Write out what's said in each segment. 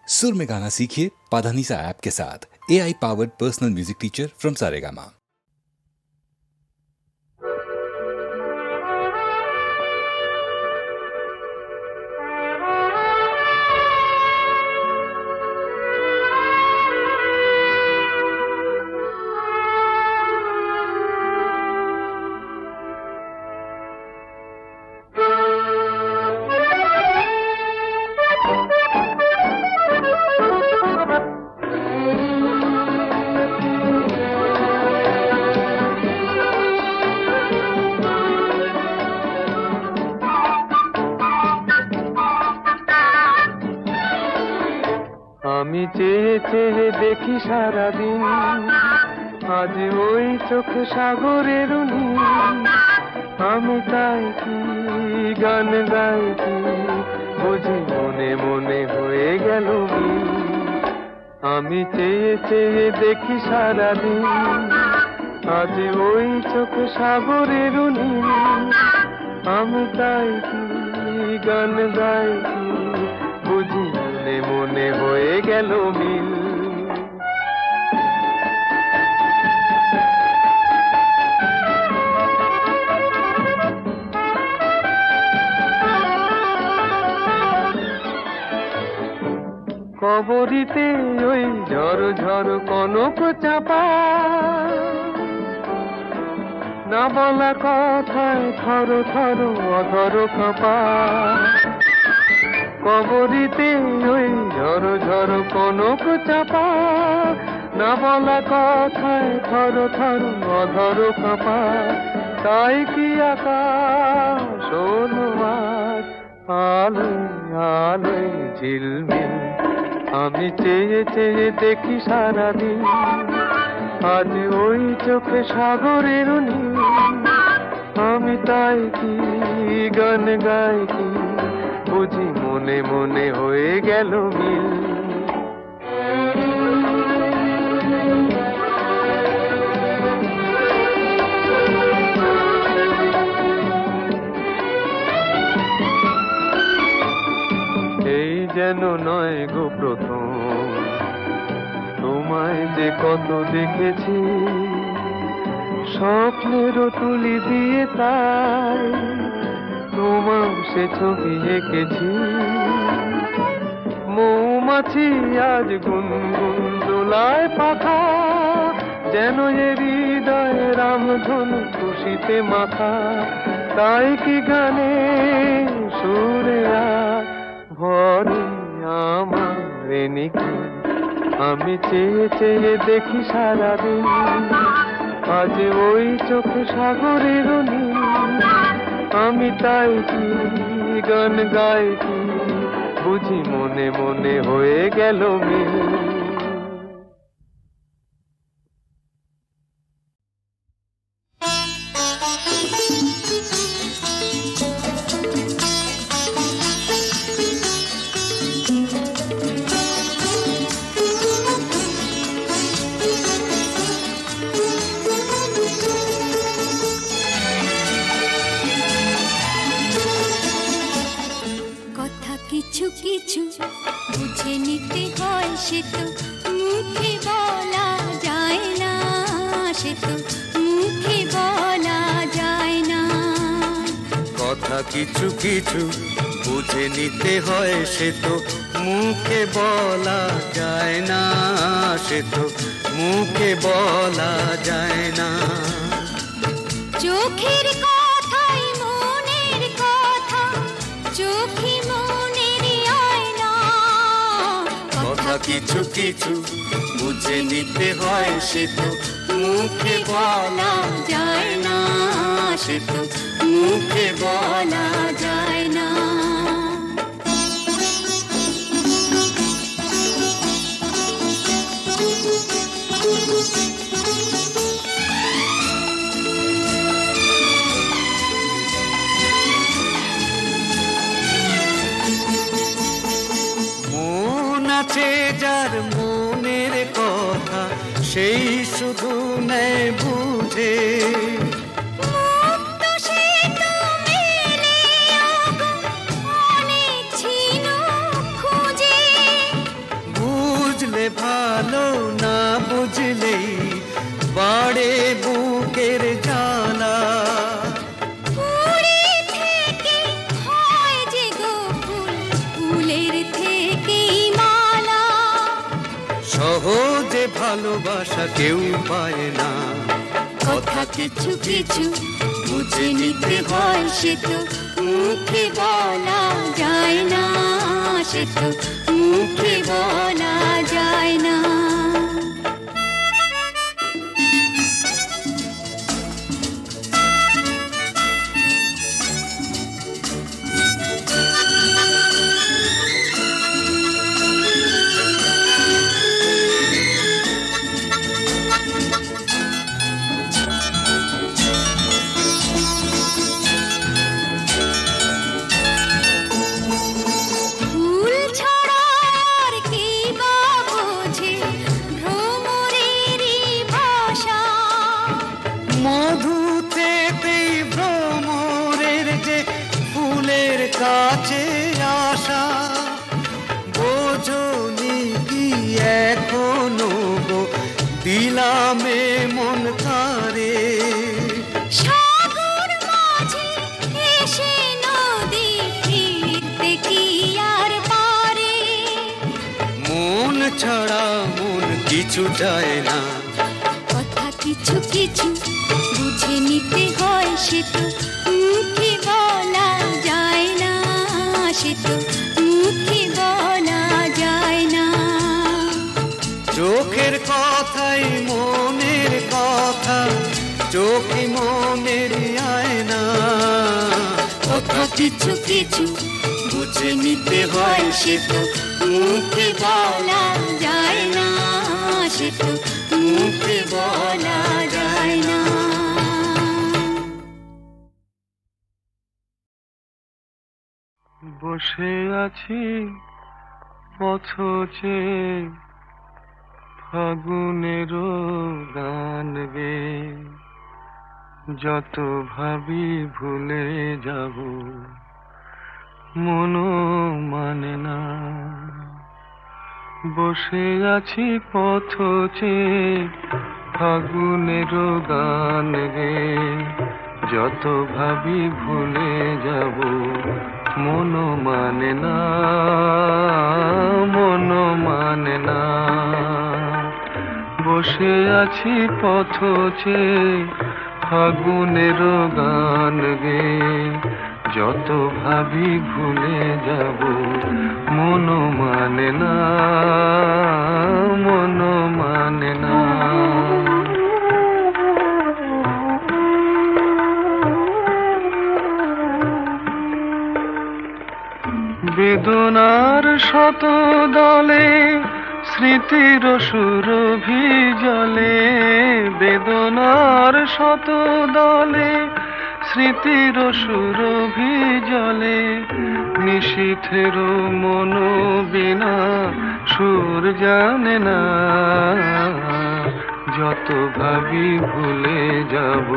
सुर में गाना सीखिए पाधानीसा ऐप के साथ। AI powered personal music teacher from Saregama. আমি চেয়ে চেয়ে দেখি সারাদিন, আজ ওই চোখ সাগরের নীল। আমি তাই কি গান গাই কি বুঝি মনে মনে হয়ে গেল মিল। আমি চেয়ে চেয়ে দেখি সারাদিন, আজ ওই চোখ সাগরের নীল। আমি তাই কি গান গাই কি বুঝি মনে মনে হয়ে গেল মিল। কবরিতে ওই ঝড় ঝড় কনক চাপা, না বলা কথায় থর থর অধর কাঁপা। কবরিতে ওই ঝড় ঝড় কনক চাপা, না বলা কথায় থর থর অধর কাঁপা। তাই কি আকাশ আজ আলোয় আলোয় ঝিলমিল। আমি চেয়ে চেয়ে দেখি সারাদিন, আজ ওই চোখে সাগরের নীল। আমি তাই কি গান গাই কি বুঝি মনে মনে হয়ে গেল মিল। এই যেন নয় গো প্রথম, তোমায় যে কত দেখেছি স্বপ্নেরও তুলি দিয়ে, তাই তোমার সে ছবি এঁকেছি। মৌমাছি আজ গুনগুন দোলায় পাখা, যেন এ হৃদয় রামধনু খুশিতে মাখা। তাই কি গানে সুরে আজ ভরে আমার নিকি। আমি চেয়ে চেয়ে দেখি সারাদিন, আজ ওই চোখ সাগরের নীল। আমি তাই কি গান গাই কি বুঝি মনে মনে হয়ে গেল মিল। কিছু কিছু বুঝে নিতে হয়, সে তো মুখে বলা যায় না, সে তো মুখে বলা যায় না। কথা কিছু কিছু বুঝে নিতে হয়, সে তো মুখে বলা যায় না, সে তো মুখে বলা যায় না। চোখের কথাই মনের কথা, চোখে কিছু কিছু বুঝে নিতে হয়, সে তো মুখে বলা যায় না, সে তো মুখে বলা যায় না। আছে যার মনের কথা, সেই শুধু নেয় বুঝে। সহজে ভালোবাসা কেউ পায় না। কথা কিছু কিছু বুঝে নিতে হয়, সে তো মুখে বলা যায় না, সে তো মুখে বলা যায় না। কাছে আসা বোঝনি কি এখনো গো দিলামে মন তারে। সাগর মাঝে এসে নদী ফিরতে কি আর পারে, মন ছাড়া মন কিছু চায় না। কথা কিছু কিছু বুঝে নিতে হয়, সে তো মুখে বলা যায় না, সে তো মুখে বলা যায় না। চোখের কথাই মনের কথা, চোখে মনের আয়না। কথা কিছু কিছু বুঝে নিতে হয়, সে তো মুখে বলা যায় না, সে তো মুখে বলা যায় না। বসে আছি পথ চেয়ে ফাগুনেরও গান গে, যত ভাবি ভুলে যাব মনও মানে না। বসে আছি পথ চেয়ে ফাগুনেরও গান গে, যত ভাবি ভুলে যাব মনও মানে না, মনও মানে না। বসে আছি পথ চেয়ে ফাগুনেরও গান গে, যত ভাবি ভুলে যাব মনও মানে না, মনও মানে না। বেদনার শত দলে স্মৃতির সুরভি জলে, বেদনার শত দলে স্মৃতির সুরভি জলে, নিশীথের মন বিনা সুর জানে না। যত ভাবি ভুলে যাব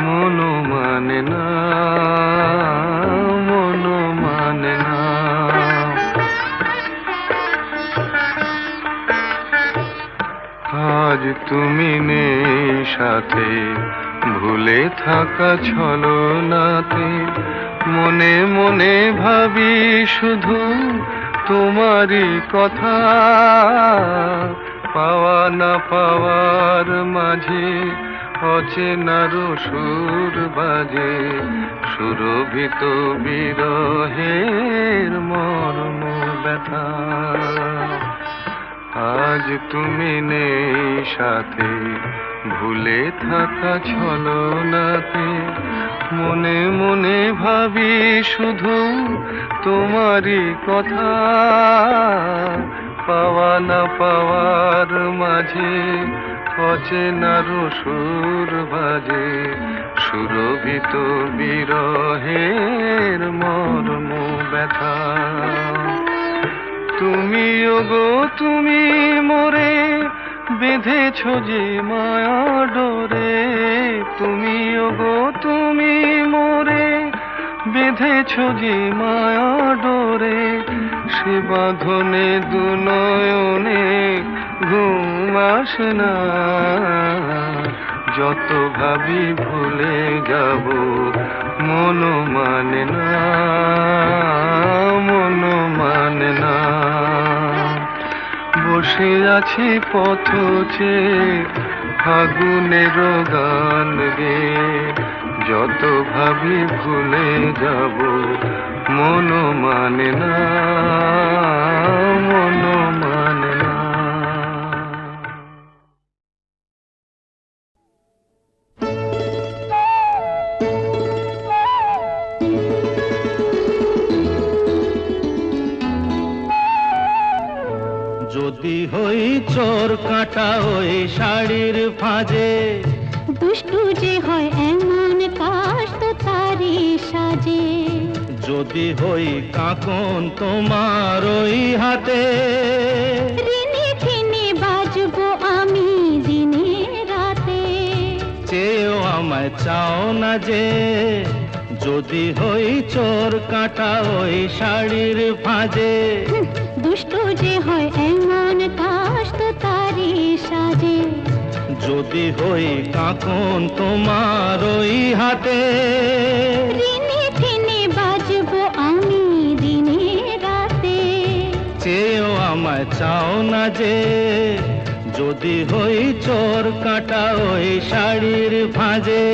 মনও মানে না, মনও মানে না। আজ তুমি নেই সাথে, ভুলে থাকা ছলনাতে, মনে মনে ভাবি শুধু তোমারই কথা। পাওয়া না পাওয়ার মাঝে অচেনার সুর বাজে, সুরভিত বিরহের মর্ম ব্যথা। আজ তুমি নেই সাথে, ভুলে থাকা ছলনাতে, মনে মনে ভাবি শুধু তোমারই কথা। পাওয়া না পাওয়ার মাঝে অচেনার সুর বাজে, সুরভিত বিরহের মর্ম ব্যথা। তুমিও গো তুমি মোরে বেঁধেছ যে মায়া ডোরে, তুমিও গো তুমি মোরে বেঁধেছ যে মায়া ডোরে, সে বাঁধনে দু নয়নে ঘুম আসে না। যত ভাবি ভুলে যাব মনও মানে না, মনও মানে না। বসে আছি পথ চেয়ে ফাগুনের গান গে, যত ভাবি ভুলে যাব মন মানে না, মন মানে না। যদি হই চোর কাটা ওই শাড়ির ফাঁজে, দুষ্টু যে হয় এমন কাশ তো তারি সাজে। যদি হই কাকন তোমার ওই হাতে, রিনি ঠিনি বাজবো আমি দিনে রাতে। চেয়েও আমায় চাও না যে, যদি হই চোর কাটা ওই শাড়ির ফাঁজে। দুষ্টু যে হয় এমন কাশ তো তারি সাজে। যদি হই কাকন তোমার ওই হাতে, রিনি ঠিনি বাজবো আমি দিনে রাতে। চেয়েও আমায় চাও না যে, যদি হই চোর কাটা ওই শাড়ির ফাঁজে।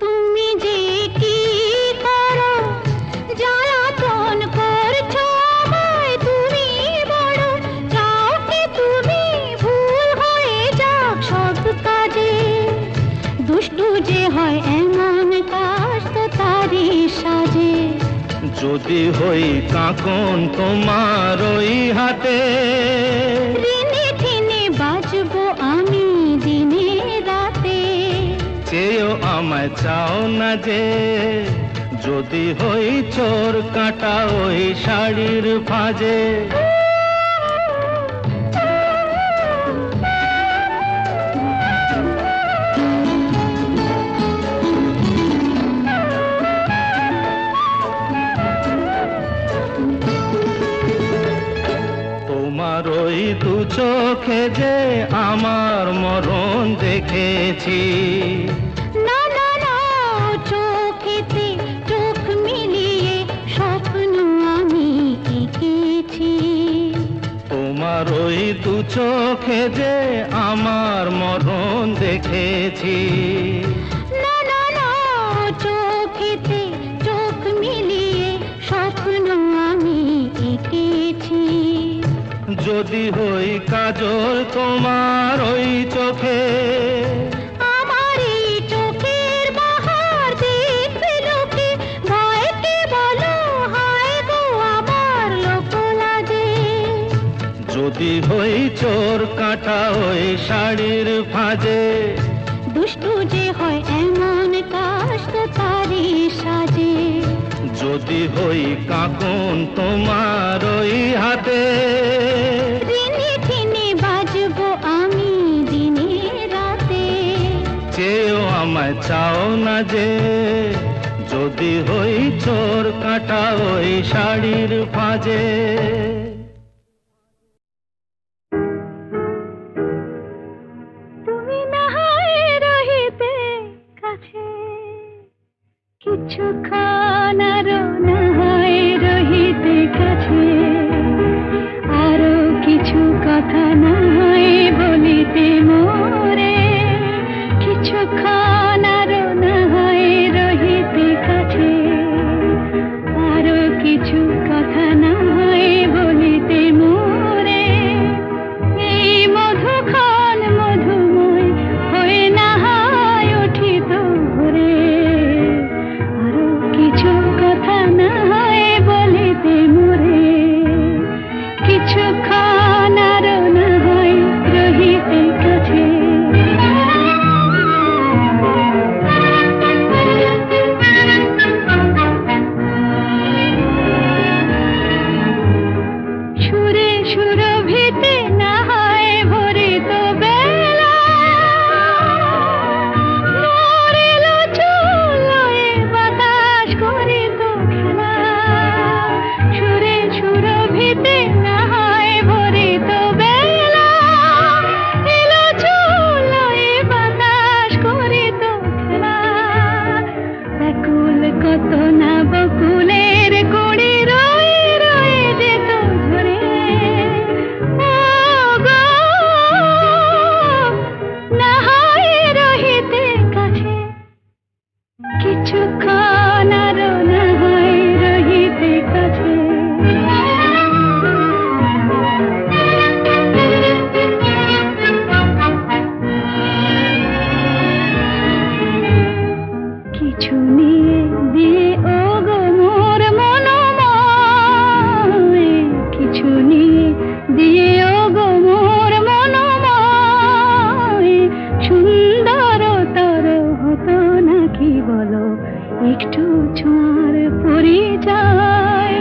তুমি যে কি করো, জ্বালাতন করছো আমায় তুমি বড়। চাও কি তুমি ভুল হয়ে যাক সব কাজে। দুষ্টু যে হয় এমন কাশ তো তারি সাজে। যদি হই কাকন তোমার ওই হাতে, রিনি ঠিনি বাজবো আমি দিনে রাতে। চেয়েও আমায় চাও না যে, যদি হই চোর কাটা ওই শাড়ির ফাঁজে। তোমার ওই দু চোখে যে আমার মরণ দেখেছি। না না না, চোখেতে চোখ মিলিয়ে স্বপ্ন আমি এঁকেছি। তোমার ওই দু চোখে যে আমার মরণ দেখেছি। না না না, চোখেতে চোখ মিলিয়ে স্বপ্ন আমি এঁকেছি। যদি হই কাজল তোমার ওই চোখে, আমার এই চোখের বাহার দেখবে লোকে। ভয়কে বলো হায় গো আমার লোক লাজে। যদি হই চোর কাটা ওই শাড়ির ফাঁজে। দুষ্টু যে হয় এমন কাশ তো তারি সাজে। যদি হই কাকন তোমার ওই হাতে, রিনি ঠিনি বাজবো আমি দিনে রাতে। চেয়েও আমায় চাও না যে, যদি হই চোর কাটা ওই শাড়ির ফাঁজে। তুমি না হয় রহিতে কাছে, কিছুক্ষণ আরো না হয় রহিতে কাছে। আরো কিছু কথা না হয় বলিতে মোরে। কিছুক্ষণ আরো না হয় রহিতে কাছে। আরো কিছু কথা না হয় বলিতে মোরে। এই মধুক্ষণ মধুময় হয়ে না হয় উঠিত ভোরে। আরো কিছু কথা না কি বলো একটু ছোঁয়ার পরিচয়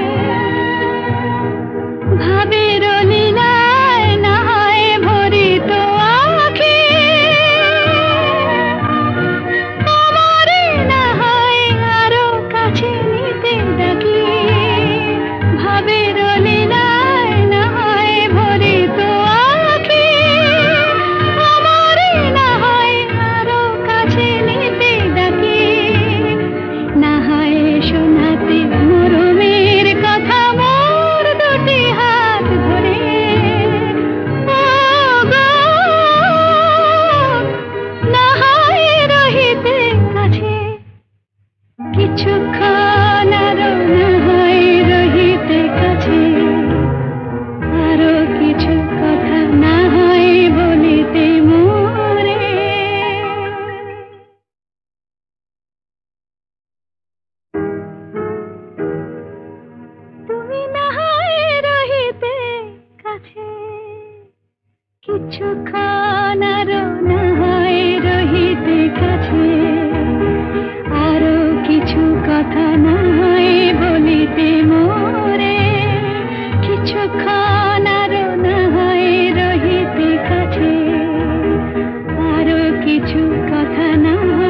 ভাবের লীলায় না হয় ভরিত আঁখি আমারে না হয় আরো কাছে নিতে ডাকি ভাবের লীলায় না হয় ভরিত আঁখি আমারে না হয় আরো কাছে নিতে ডাকি না হয় শোনাতে মরমের কথা মোর দুটি হাত ধরে ও গো, না হয় রহিতে কাছে কিছুক্ষণ আরো না হয় রহিতে কাছে আরো কিছু কথা না হয় বলিতে মোরে তুমি না হয় রহিতে কাছে কিছুক্ষণ আরো না হয় রহিতে কাছে আরো কিছু কথা না হয় বলিতে মোরে কিছুক্ষণ আরো না হয় রহিতে কাছে আরো কিছু কথা না হয়